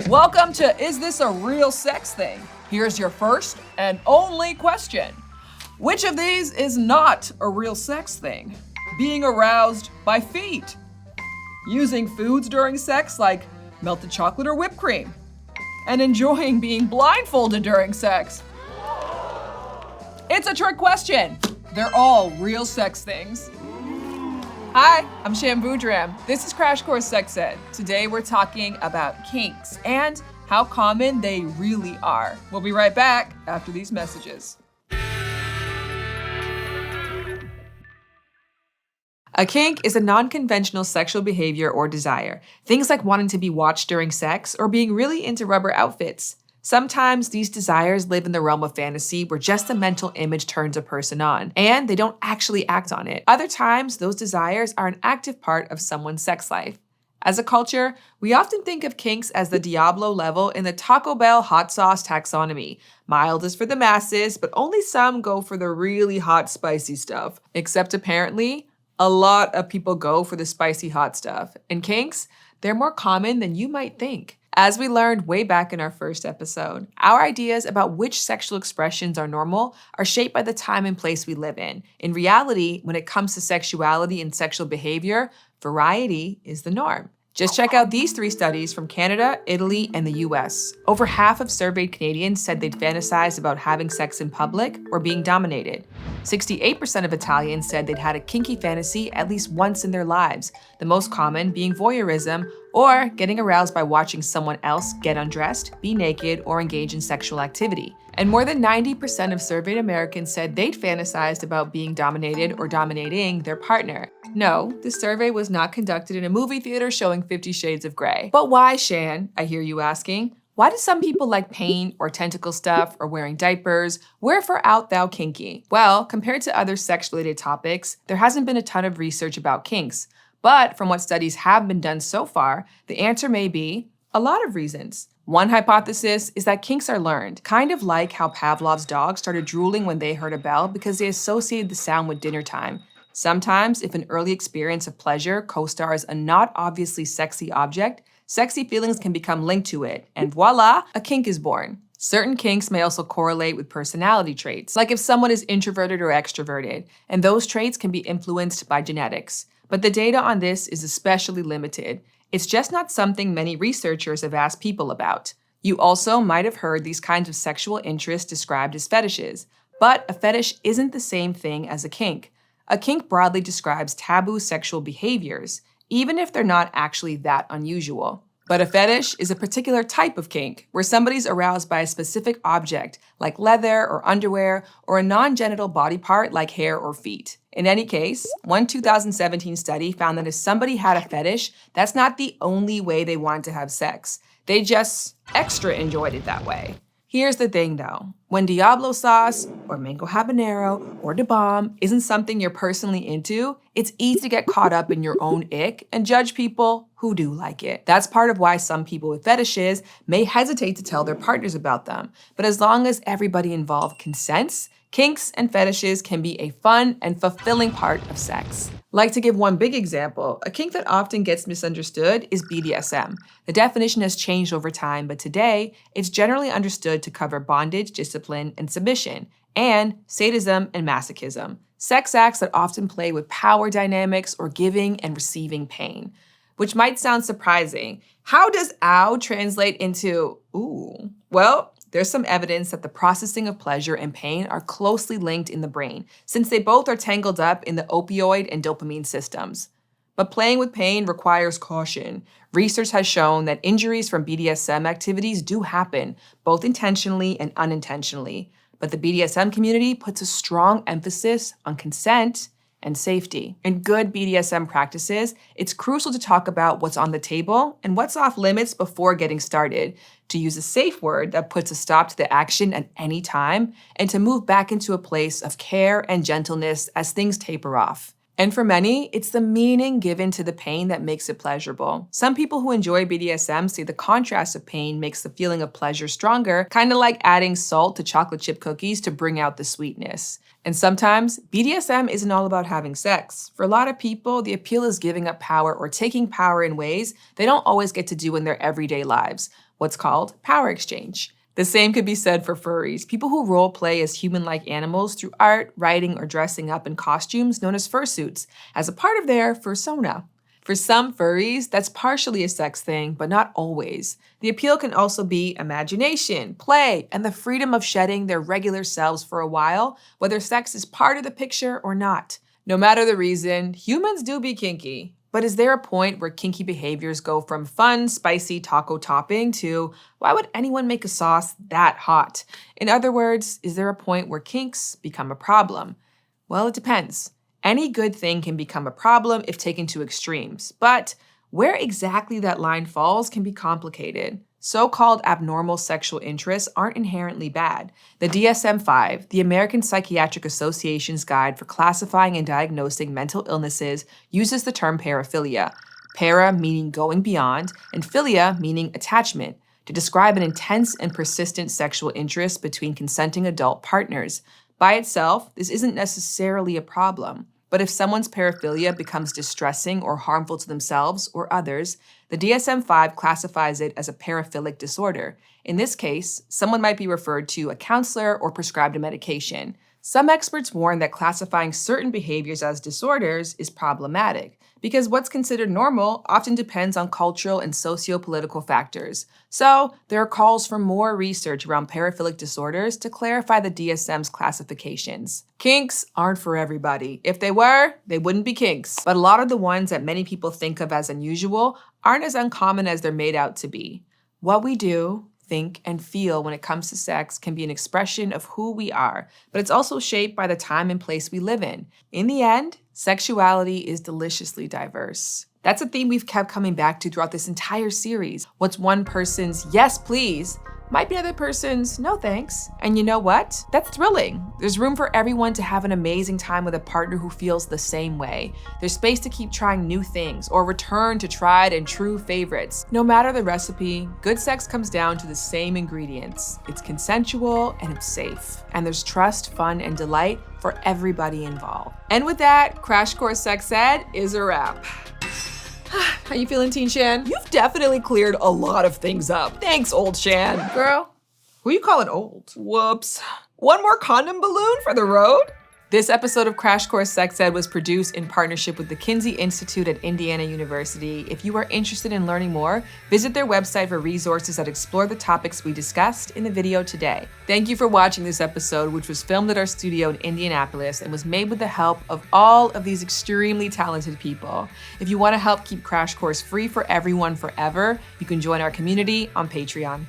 Welcome to Is This a Real Sex Thing? Here's your first and only question. Which of these is not a real sex thing? Being aroused by feet. Using foods during sex like melted chocolate or whipped cream. And enjoying being blindfolded during sex. It's a trick question. They're all real sex things. Hi, I'm Shambudram. This is Crash Course Sex Ed. Today we're talking about kinks and how common they really are. We'll be right back after these messages. A kink is a non-conventional sexual behavior or desire. Things like wanting to be watched during sex or being really into rubber outfits. Sometimes these desires live in the realm of fantasy where just a mental image turns a person on, and they don't actually act on it. Other times, those desires are an active part of someone's sex life. As a culture, we often think of kinks as the Diablo level in the Taco Bell hot sauce taxonomy. Mild is for the masses, but only some go for the really hot, spicy stuff. Except apparently, a lot of people go for the spicy hot stuff. And kinks, they're more common than you might think. As we learned way back in our first episode, our ideas about which sexual expressions are normal are shaped by the time and place we live in. In reality, when it comes to sexuality and sexual behavior, variety is the norm. Just check out these 3 studies from Canada, Italy, and the US. Over half of surveyed Canadians said they'd fantasize about having sex in public or being dominated. 68% of Italians said they'd had a kinky fantasy at least once in their lives, the most common being voyeurism or getting aroused by watching someone else get undressed, be naked, or engage in sexual activity. And more than 90% of surveyed Americans said they'd fantasized about being dominated or dominating their partner. No, this survey was not conducted in a movie theater showing 50 Shades of Grey. But why, Shan? I hear you asking. Why do some people like paint or tentacle stuff or wearing diapers? Wherefore art thou kinky? Well, compared to other sex-related topics, there hasn't been a ton of research about kinks. But from what studies have been done so far, the answer may be a lot of reasons. One hypothesis is that kinks are learned, kind of like how Pavlov's dog started drooling when they heard a bell because they associated the sound with dinner time. Sometimes, if an early experience of pleasure co-stars a not obviously sexy object, sexy feelings can become linked to it, and voila, a kink is born. Certain kinks may also correlate with personality traits, like if someone is introverted or extroverted, and those traits can be influenced by genetics. But the data on this is especially limited. It's just not something many researchers have asked people about. You also might have heard these kinds of sexual interests described as fetishes, but a fetish isn't the same thing as a kink. A kink broadly describes taboo sexual behaviors, even if they're not actually that unusual. But a fetish is a particular type of kink, where somebody's aroused by a specific object, like leather or underwear, or a non-genital body part like hair or feet. In any case, one 2017 study found that if somebody had a fetish, that's not the only way they wanted to have sex. They just extra enjoyed it that way. Here's the thing though, when Diablo sauce or mango habanero or da bomb isn't something you're personally into, it's easy to get caught up in your own ick and judge people who do like it. That's part of why some people with fetishes may hesitate to tell their partners about them. But as long as everybody involved consents, kinks and fetishes can be a fun and fulfilling part of sex. Like to give one big example, a kink that often gets misunderstood is BDSM. The definition has changed over time, but today, it's generally understood to cover bondage, discipline, and submission, and sadism and masochism, sex acts that often play with power dynamics or giving and receiving pain. Which might sound surprising. How does ow translate into ooh? Well, there's some evidence that the processing of pleasure and pain are closely linked in the brain, since they both are tangled up in the opioid and dopamine systems. But playing with pain requires caution. Research has shown that injuries from BDSM activities do happen, both intentionally and unintentionally. But the BDSM community puts a strong emphasis on consent and safety. In good BDSM practices, it's crucial to talk about what's on the table and what's off limits before getting started, to use a safe word that puts a stop to the action at any time, and to move back into a place of care and gentleness as things taper off. And for many, it's the meaning given to the pain that makes it pleasurable. Some people who enjoy BDSM say the contrast of pain makes the feeling of pleasure stronger, kind of like adding salt to chocolate chip cookies to bring out the sweetness. And sometimes, BDSM isn't all about having sex. For a lot of people, the appeal is giving up power or taking power in ways they don't always get to do in their everyday lives. what's called power exchange. The same could be said for furries, people who role play as human-like animals through art, writing, or dressing up in costumes known as fursuits, as a part of their fursona. For some furries, that's partially a sex thing, but not always. The appeal can also be imagination, play, and the freedom of shedding their regular selves for a while, whether sex is part of the picture or not. No matter the reason, humans do be kinky. But is there a point where kinky behaviors go from fun, spicy taco topping to, why would anyone make a sauce that hot? In other words, is there a point where kinks become a problem? Well, it depends. Any good thing can become a problem if taken to extremes, but where exactly that line falls can be complicated. So-called abnormal sexual interests aren't inherently bad. The DSM-5, the American Psychiatric Association's guide for classifying and diagnosing mental illnesses, uses the term paraphilia. Para meaning going beyond, and philia meaning attachment, to describe an intense and persistent sexual interest between consenting adult partners. By itself, this isn't necessarily a problem. But if someone's paraphilia becomes distressing or harmful to themselves or others, the DSM-5 classifies it as a paraphilic disorder. In this case, someone might be referred to a counselor or prescribed a medication. Some experts warn that classifying certain behaviors as disorders is problematic, because what's considered normal often depends on cultural and socio-political factors. So, there are calls for more research around paraphilic disorders to clarify the DSM's classifications. Kinks aren't for everybody. If they were, they wouldn't be kinks. But a lot of the ones that many people think of as unusual aren't as uncommon as they're made out to be. What we do, think, and feel when it comes to sex can be an expression of who we are, but it's also shaped by the time and place we live in. In the end, sexuality is deliciously diverse. That's a theme we've kept coming back to throughout this entire series. What's one person's yes, please, might be another person's no thanks. And you know what? That's thrilling. There's room for everyone to have an amazing time with a partner who feels the same way. There's space to keep trying new things or return to tried and true favorites. No matter the recipe, good sex comes down to the same ingredients. It's consensual and it's safe. And there's trust, fun, and delight for everybody involved. And with that, Crash Course Sex Ed is a wrap. How you feeling, Teen Shan? You've definitely cleared a lot of things up. Thanks, old Shan. Girl, who you calling old? Whoops. One more condom balloon for the road? This episode of Crash Course Sex Ed was produced in partnership with the Kinsey Institute at Indiana University. If you are interested in learning more, visit their website for resources that explore the topics we discussed in the video today. Thank you for watching this episode, which was filmed at our studio in Indianapolis and was made with the help of all of these extremely talented people. If you want to help keep Crash Course free for everyone forever, you can join our community on Patreon.